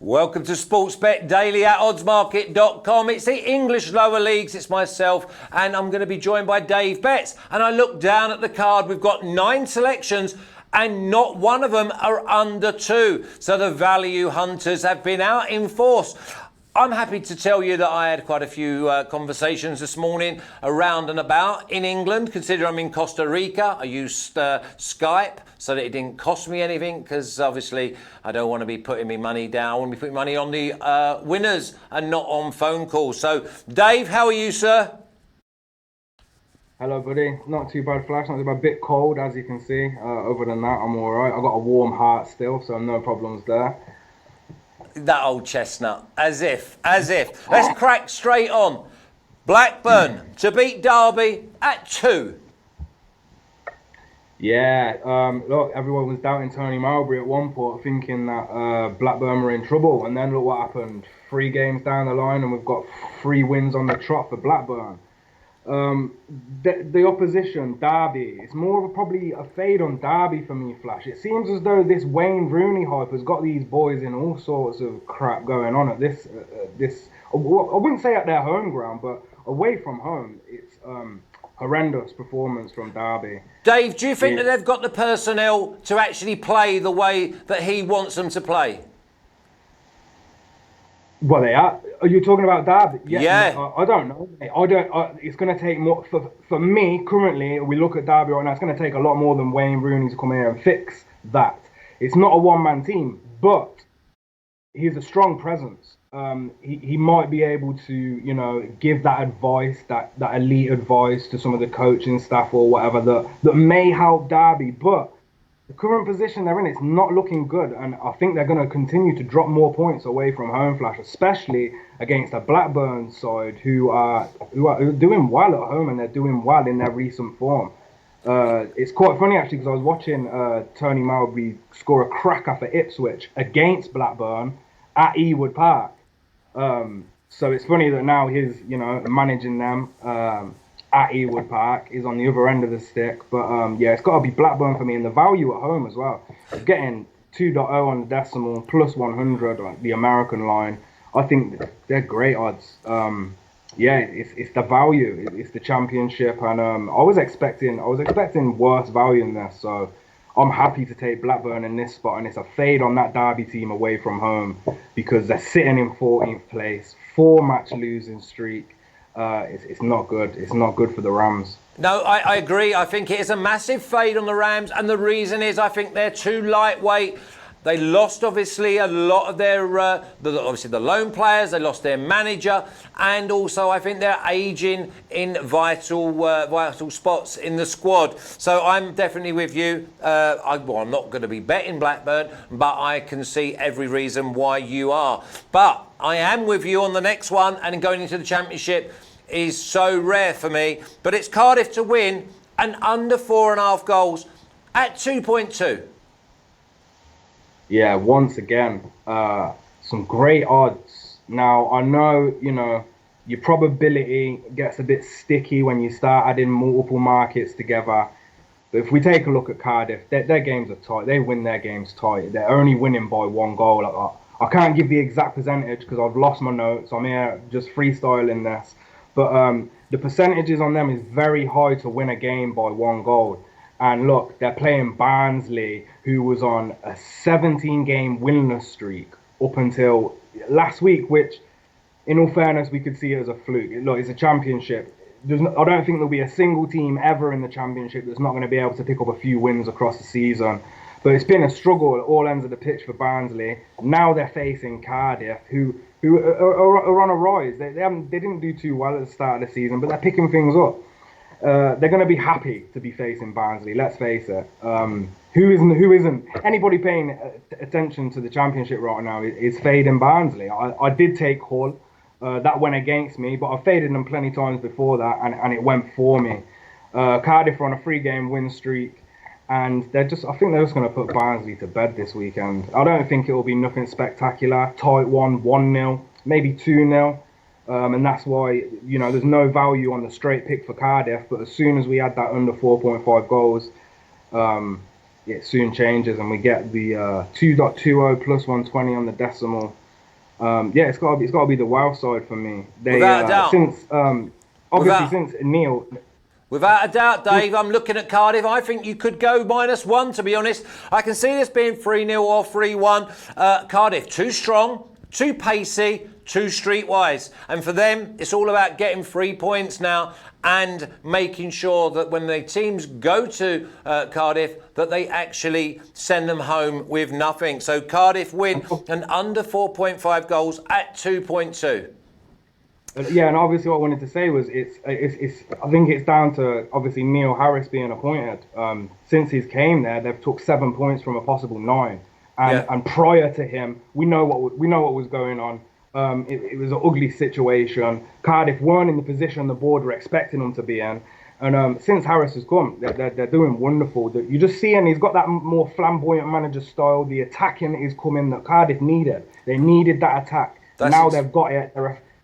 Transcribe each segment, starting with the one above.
Welcome to Sportsbet Daily at oddsmarket.com. It's the English lower leagues. It's myself, and I'm going to be joined by Dave Betts. And I look down at the card. We've got 9 selections, and not one of them are under 2. So the value hunters have been out in force. I'm happy to tell you that I had quite a few conversations this morning around and about in England. Consider I'm in Costa Rica. I used Skype so that it didn't cost me anything, because obviously I don't want to be putting my money down. I want to be putting money on the winners and not on phone calls. So, Dave, how are you, sir? Hello, buddy. Not too bad, Flash. Not too bad. A bit cold, as you can see. Other than that, I'm all right. I've got a warm heart still, so no problems there. That old chestnut. As if. Let's crack straight on. Blackburn to beat Derby at 2. Yeah, look, everyone was doubting Tony Mowbray at one point, thinking that Blackburn were in trouble. And then look what happened. 3 games down the line, and we've got 3 wins on the trot for Blackburn. The opposition, Derby, it's more of probably a fade on Derby for me, Flash. It seems as though this Wayne Rooney hype has got these boys in all sorts of crap going on at this, I wouldn't say at their home ground, but away from home, it's horrendous performance from Derby. Dave, do you think that they've got the personnel to actually play the way that he wants them to play? Well, they are. Are you talking about Derby? Yeah. I don't know. It's going to take more. For me, currently, we look at Derby right now, it's going to take a lot more than Wayne Rooney to come here and fix that. It's not a one-man team, but he's a strong presence. He might be able to, give that advice, that elite advice to some of the coaching staff or whatever that may help Derby. But the current position they're in, it's not looking good, and I think they're going to continue to drop more points away from home, Flash, especially against a Blackburn side who are doing well at home, and they're doing well in their recent form. It's quite funny actually, because I was watching Tony Mowbray score a cracker for Ipswich against Blackburn at Ewood Park. So it's funny that now he's managing them at Ewood Park, is on the other end of the stick. But it's got to be Blackburn for me, and the value at home as well. Getting 2.0 on the decimal, plus 100, like the American line, I think they're great odds. It's the value, it's the championship, and I was expecting worse value in this, so I'm happy to take Blackburn in this spot, and it's a fade on that Derby team away from home because they're sitting in 14th place, 4-match losing streak. It's not good. It's not good for the Rams. No, I agree. I think it is a massive fade on the Rams, and the reason is I think they're too lightweight. They lost, obviously, a lot of their, obviously, the loan players. They lost their manager. And also, I think they're aging in vital spots in the squad. So I'm definitely with you. I'm not going to be betting Blackburn, but I can see every reason why you are. But I am with you on the next one, and going into the Championship is so rare for me. But it's Cardiff to win, and under 4.5 goals at 2.2. Yeah, once again, some great odds. Now, I know, your probability gets a bit sticky when you start adding multiple markets together. But if we take a look at Cardiff, their games are tight. They win their games tight. They're only winning by 1 goal. I can't give the exact percentage because I've lost my notes. I'm here just freestyling this. But the percentages on them is very high to win a game by 1 goal. And look, they're playing Barnsley, who was on a 17-game winless streak up until last week, which, in all fairness, we could see it as a fluke. Look, it's a championship. I don't think there'll be a single team ever in the championship that's not going to be able to pick up a few wins across the season. But it's been a struggle at all ends of the pitch for Barnsley. Now they're facing Cardiff, who are on a rise. They didn't do too well at the start of the season, but they're picking things up. They're going to be happy to be facing Barnsley, let's face it. Who isn't? Anybody paying attention to the Championship right now is fading Barnsley. I did take Hull. That went against me, but I faded them plenty times before that, and it went for me. Cardiff are on a 3-game win streak, and I think they're just going to put Barnsley to bed this weekend. I don't think it will be nothing spectacular. Tight 1-0, maybe 2-0. And that's why, there's no value on the straight pick for Cardiff. But as soon as we add that under 4.5 goals, it soon changes, and we get the 2.20 plus 120 on the decimal. Yeah, it's got to be the Welsh side for me. They Without a doubt. since obviously Without since Neil. Without a doubt, Dave, I'm looking at Cardiff. I think you could go -1, to be honest. I can see this being 3-0 or 3-1. Cardiff, too strong, too pacey, too streetwise. And for them, it's all about getting 3 points now and making sure that when the teams go to Cardiff, that they actually send them home with nothing. So Cardiff win and under 4.5 goals at 2.2. Yeah, and obviously what I wanted to say was it's I think it's down to obviously Neil Harris being appointed. Since he's came there, they've took 7 points from a possible 9, and prior to him, we know what was going on. It was an ugly situation. Cardiff weren't in the position the board were expecting them to be in, and since Harris has come, they're doing wonderful. You just see, and he's got that more flamboyant manager style. The attacking is coming that Cardiff needed. They needed that attack. Now they've got it.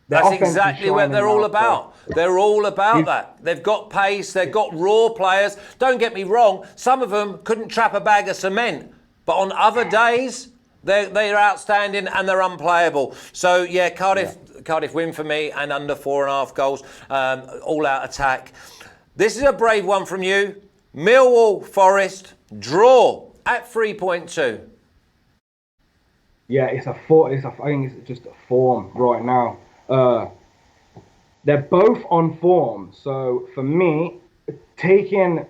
That's exactly what they're all about. They're all about that. They've got pace, they've got raw players. Don't get me wrong, some of them couldn't trap a bag of cement, but on other days, they're outstanding and they're unplayable. So, yeah, Cardiff win for me and under 4.5 goals, all-out attack. This is a brave one from you. Millwall Forest, draw at 3.2. Yeah, I think it's just a form right now. They're both on form, so for me, taking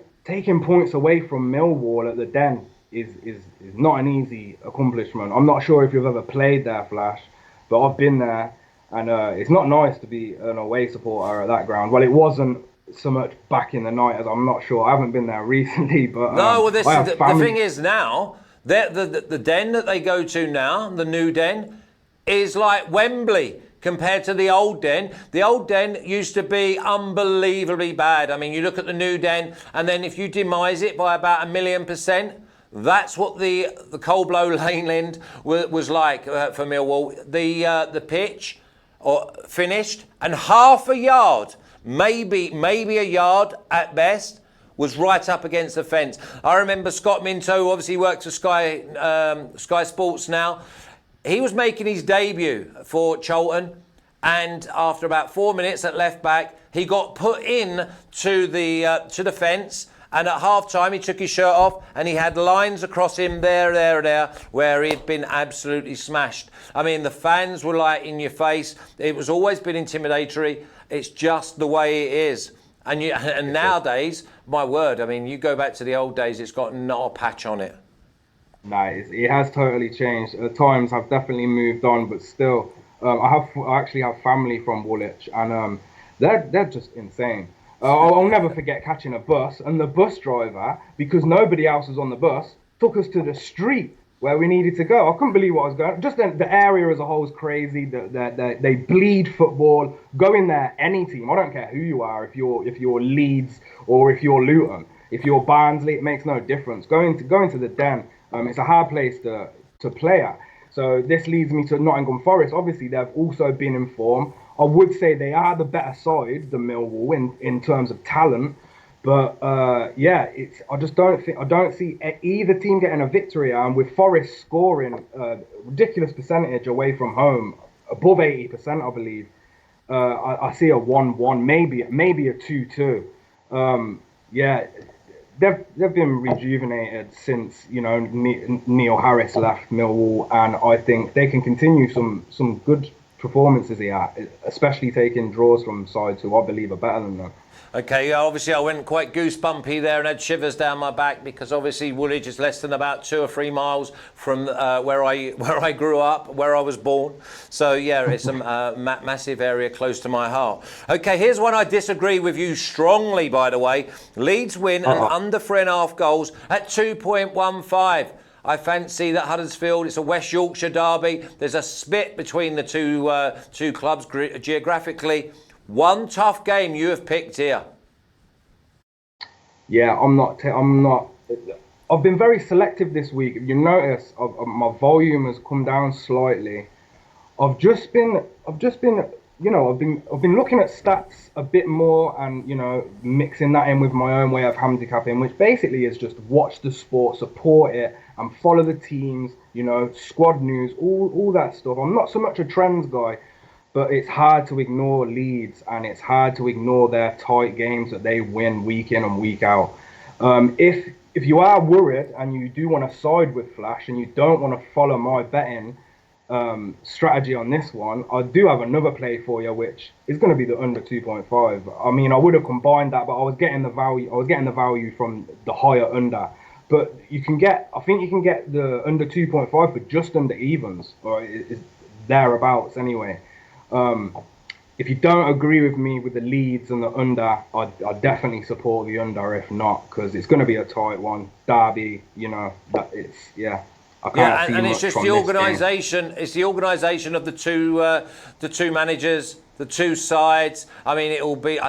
points away from Millwall at the Den is not an easy accomplishment. I'm not sure if you've ever played there, Flash, but I've been there, and it's not nice to be an away supporter at that ground. Well, it wasn't so much back in the night, as I'm not sure. I haven't been there recently, but no. Well, the thing is now the Den that they go to now, the new Den, is like Wembley. Compared to the old Den. The old Den used to be unbelievably bad. I mean, you look at the new Den, and then if you demise it by about 1,000,000%, that's what the Coldblow Laneland was like for Millwall. The pitch finished, and half a yard, maybe a yard at best, was right up against the fence. I remember Scott Minto, obviously worked at Sky Sports now. He was making his debut for Charlton, and after about 4 minutes at left back, he got put in to the fence. And at half time, he took his shirt off, and he had lines across him there, where he'd been absolutely smashed. I mean, the fans were like in your face. It was always been intimidatory. It's just the way it is. And nowadays, my word, I mean, you go back to the old days, it's got not a patch on it. No, it has totally changed. Times have definitely moved on, but still, I actually have family from Woolwich, and they're just insane. I'll never forget catching a bus, and the bus driver, because nobody else was on the bus, took us to the street where we needed to go. I couldn't believe what was going on. Just the area as a whole is crazy. They bleed football. Go in there, any team. I don't care who you are. If you're Leeds or if you're Luton, if you're Barnsley, it makes no difference. Going to the Den. It's a hard place to play at. So this leads me to Nottingham Forest. Obviously, they've also been in form. I would say they are the better side than Millwall in terms of talent. But I don't see either team getting a victory. And with Forest scoring a ridiculous percentage away from home, above 80%, I believe. I see a 1-1, maybe a 2-2. They've been rejuvenated since Neil Harris left Millwall, and I think they can continue some good performances here, especially taking draws from sides who I believe are better than them. Okay, obviously I went quite goosebumpy there and had shivers down my back because obviously Woolwich is less than about 2 or 3 miles from where I grew up, where I was born. So yeah, it's a massive area close to my heart. Okay, here's one I disagree with you strongly, by the way. Leeds win and under 3.5 goals at 2.15. I fancy that Huddersfield, it's a West Yorkshire derby. There's a split between the two clubs geographically. One tough game you have picked here. Yeah, I'm not. I've been very selective this week. If you notice, my volume has come down slightly. I've just been I've been looking at stats a bit more and mixing that in with my own way of handicapping, which basically is just watch the sport, support it, and follow the teams. Squad news, all that stuff. I'm not so much a trends guy, but it's hard to ignore Leeds and it's hard to ignore their tight games that they win week in and week out. If you are worried and you do want to side with Flash and you don't want to follow my betting strategy on this one, I do have another play for you, which is going to be the under 2.5. I mean, I would have combined that, but I was getting the value from the higher under. But I think you can get the under 2.5 for just under evens, or it's thereabouts anyway. If you don't agree with me with the Leeds and the under, I definitely support the under. If not, because it's going to be a tight one. Derby, I can't see and much it's just from the this organisation. game. It's the organisation of the two managers, the two sides. I mean, it will be.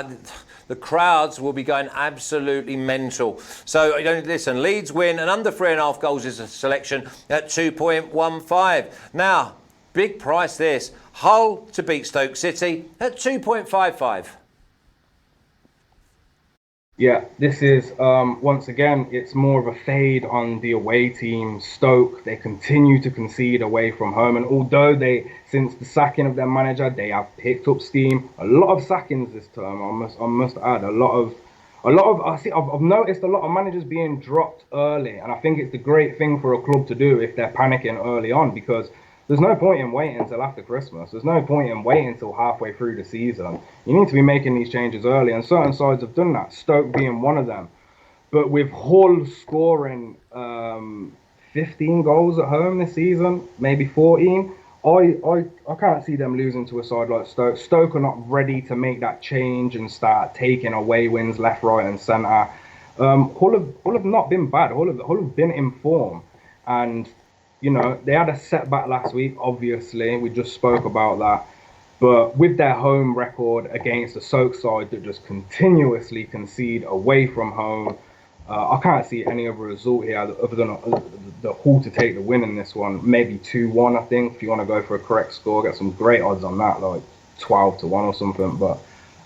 The crowds will be going absolutely mental. So, listen, Leeds win, and under 3.5 goals is a selection at 2.15. Now, big price this. Hull to beat Stoke City at 2.55. Yeah, this is, once again, it's more of a fade on the away team. Stoke, they continue to concede away from home. And although since the sacking of their manager, they have picked up steam. A lot of sackings this term, I must add. I've noticed a lot of managers being dropped early. And I think it's the great thing for a club to do if they're panicking early on, because there's no point in waiting until after Christmas. There's no point in waiting until halfway through the season. You need to be making these changes early, and certain sides have done that, Stoke being one of them. But with Hull scoring 15 goals at home this season, maybe 14, I can't see them losing to a side like Stoke. Stoke are not ready to make that change and start taking away wins left, right and centre. Hull have not been bad. Hull have been in form. And they had a setback last week, obviously. We just spoke about that. But with their home record against the Stoke side that just continuously concede away from home, I can't see any other result here other than the Hull to take the win in this one. Maybe 2-1, I think, if you want to go for a correct score. Get some great odds on that, like 12-1 or something. But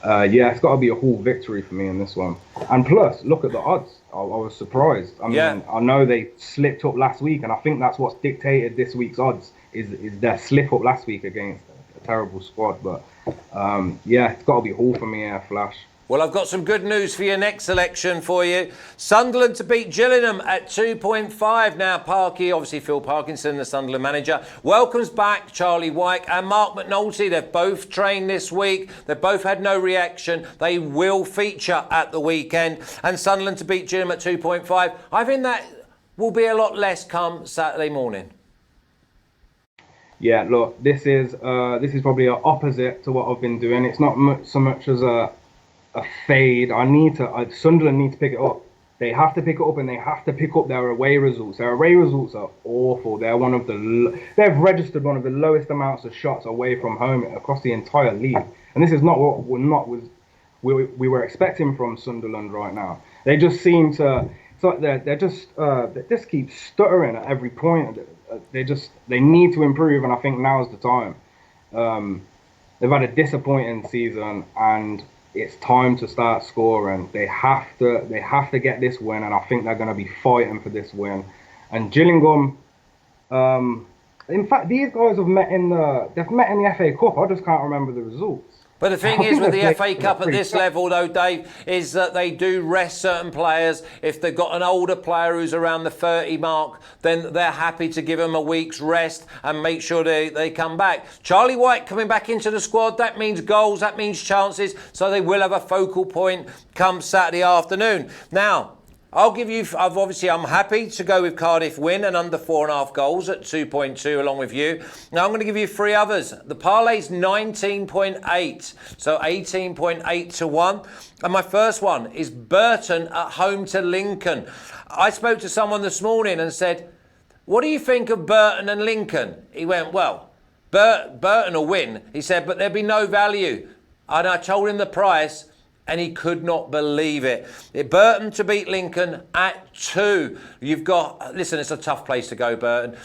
it's got to be a Hull victory for me in this one. And plus, look at the odds. I was surprised. I mean, I know they slipped up last week, and I think that's what's dictated this week's odds is their slip up last week against a terrible squad. But it's got to be Hull for me here, Flash. Well, I've got some good news for your next selection for you. Sunderland to beat Gillingham at 2.5. Now, Parky, obviously Phil Parkinson, the Sunderland manager, welcomes back Charlie White and Mark McNulty. They've both trained this week. They've both had no reaction. They will feature at the weekend. And Sunderland to beat Gillingham at 2.5. I think that will be a lot less come Saturday morning. Yeah, look, this is probably an opposite to what I've been doing. It's not so much as a fade. Sunderland need to pick it up. They have to pick it up, and they have to pick up their away results. Their away results are awful. They've registered one of the lowest amounts of shots away from home across the entire league. And this is not what we were expecting from Sunderland right now. They just seem to. It's like they just keep stuttering at every point. They need to improve, and I think now's the time. They've had a disappointing season, and it's time to start scoring. They have to get this win, and I think they're going to be fighting for this win. And Gillingham, in fact, these guys have met in the FA Cup. I just can't remember the results. But the thing is with the FA Cup at this level, though, Dave, is that they do rest certain players. If they've got an older player who's around the 30 mark, then they're happy to give them a week's rest and make sure they come back. Charlie White coming back into the squad, that means goals, that means chances, so they will have a focal point come Saturday afternoon. Now, I'm happy to go with Cardiff win and under 4.5 goals at 2.2 along with you. Now I'm going to give you three others. The parlay's 19.8, so 18.8 to 1. And my first one is Burton at home to Lincoln. I spoke to someone this morning and said, what do you think of Burton and Lincoln? He went, well, Burton will win. He said, but there'll be no value. And I told him the price. and he could not believe it. Burton to beat Lincoln at 2. You've got, listen, it's a tough place to go, Burton.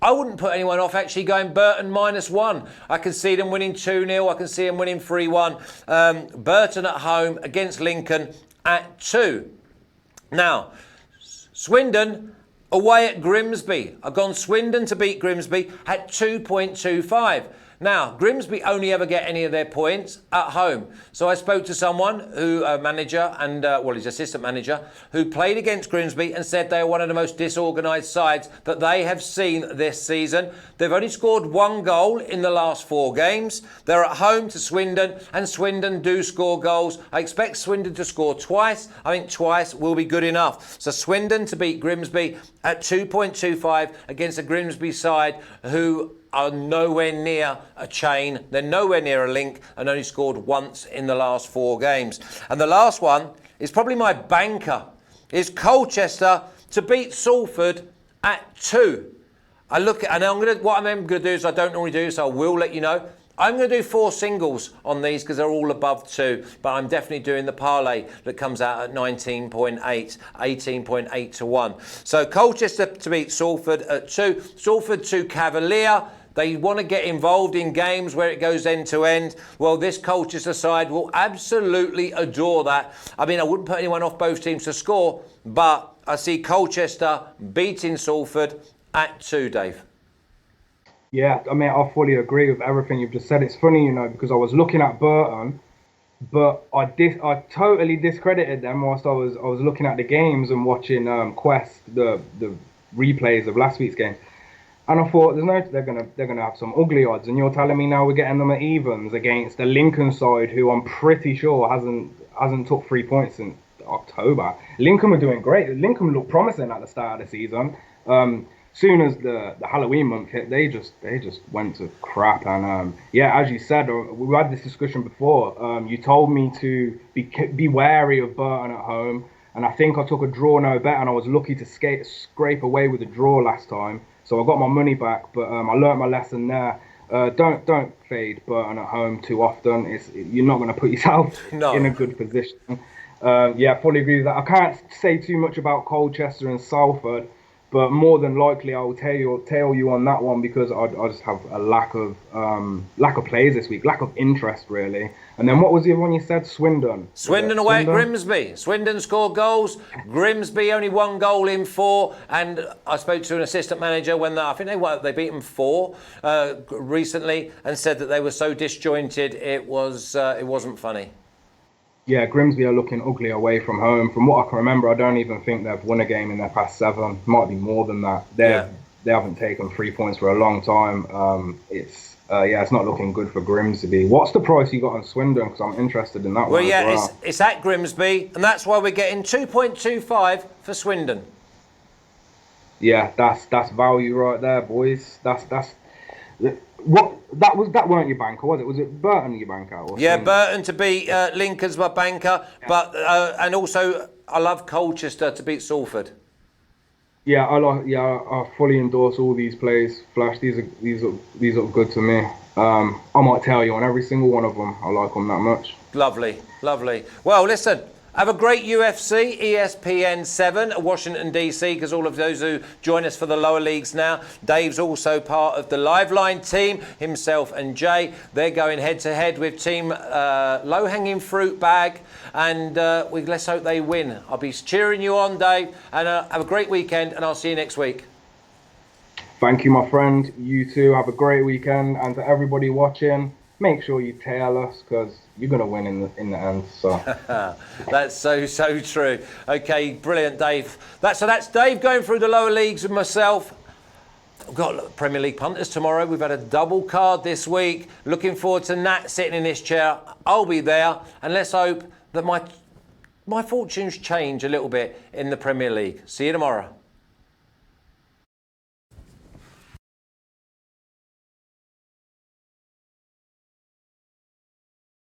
I wouldn't put anyone off actually going Burton -1. I can see them winning 2-0. I can see them winning 3-1. Burton at home against Lincoln at 2. Now, Swindon away at Grimsby. I've gone Swindon to beat Grimsby at 2.25. Now, Grimsby only ever get any of their points at home. So I spoke to someone who, a manager and, his assistant manager, who played against Grimsby and said they are one of the most disorganised sides that they have seen this season. They've only scored 1 goal in the last 4 games. They're at home to Swindon, and Swindon do score goals. I expect Swindon to score twice. I think twice will be good enough. So Swindon to beat Grimsby at 2.25 against a Grimsby side who are nowhere near a chain. They're nowhere near a link and only scored once in the last 4 games. And the last one is probably my banker. Is Colchester to beat Salford at 2. I look at, and what I'm going to do is I don't normally do, so I will let you know. I'm going to do 4 singles on these because they're all above 2, but I'm definitely doing the parlay that comes out at 19.8, 18.8 to 1. So Colchester to beat Salford at 2, Salford to Cavalier. They want to get involved in games where it goes end to end. Well, this Colchester side will absolutely adore that. I mean, I wouldn't put anyone off both teams to score, but I see Colchester beating Salford at 2, Dave. Yeah, I mean, I fully agree with everything you've just said. It's funny, because I was looking at Burton, but I totally discredited them whilst I was looking at the games and watching Quest, the replays of last week's game. And I thought, they're gonna have some ugly odds, and you're telling me now we're getting them at evens against the Lincoln side, who I'm pretty sure hasn't took 3 points since October. Lincoln were doing great. Lincoln looked promising at the start of the season. Soon as the Halloween month hit, they just went to crap. And as you said, we had this discussion before. You told me to be wary of Burton at home, and I think I took a draw no bet, and I was lucky to scrape away with a draw last time. So I got my money back, but I learnt my lesson there. Don't fade Burton at home too often. You're not going to put yourself in a good position. Fully agree with that. I can't say too much about Colchester and Salford, but more than likely I will tell you on that one because I just have a lack of plays this week, lack of interest really. And then what was the other one you said? Swindon. Swindon away at Grimsby. Swindon scored goals. Grimsby only 1 goal in 4. And I spoke to an assistant manager when I think they beat them 4 recently, and said that they were so disjointed it wasn't funny. Yeah, Grimsby are looking ugly away from home. From what I can remember, I don't even think they've won a game in their past 7. Might be more than that. They haven't taken 3 points for a long time. It's not looking good for Grimsby. What's the price you got on Swindon? Because I'm interested in that one. Well, it's at Grimsby, and that's why we're getting 2.25 for Swindon. Yeah, that's value right there, boys. That weren't your banker, was it? Was it Burton your banker? Or Swindon? Burton to beat Lincoln's my banker, but and also I love Colchester to beat Salford. Yeah, I fully endorse all these plays. Flash, these look good to me. I might tell you on every single one of them. I like them that much. Lovely. Well, listen. Have a great UFC, ESPN 7, Washington, D.C., because all of those who join us for the lower leagues now. Dave's also part of the Liveline team, himself and Jay. They're going head-to-head with Team Low-Hanging Fruit Bag, and let's hope they win. I'll be cheering you on, Dave, and have a great weekend, and I'll see you next week. Thank you, my friend. You too. Have a great weekend, and to everybody watching, make sure you tail us, because you're going to win in the end. So that's so true. Okay, brilliant, Dave. That's Dave going through the lower leagues with myself. We've got Premier League punters tomorrow. We've had a double card this week. Looking forward to Nat sitting in this chair. I'll be there, and let's hope that my fortunes change a little bit in the Premier League. See you tomorrow.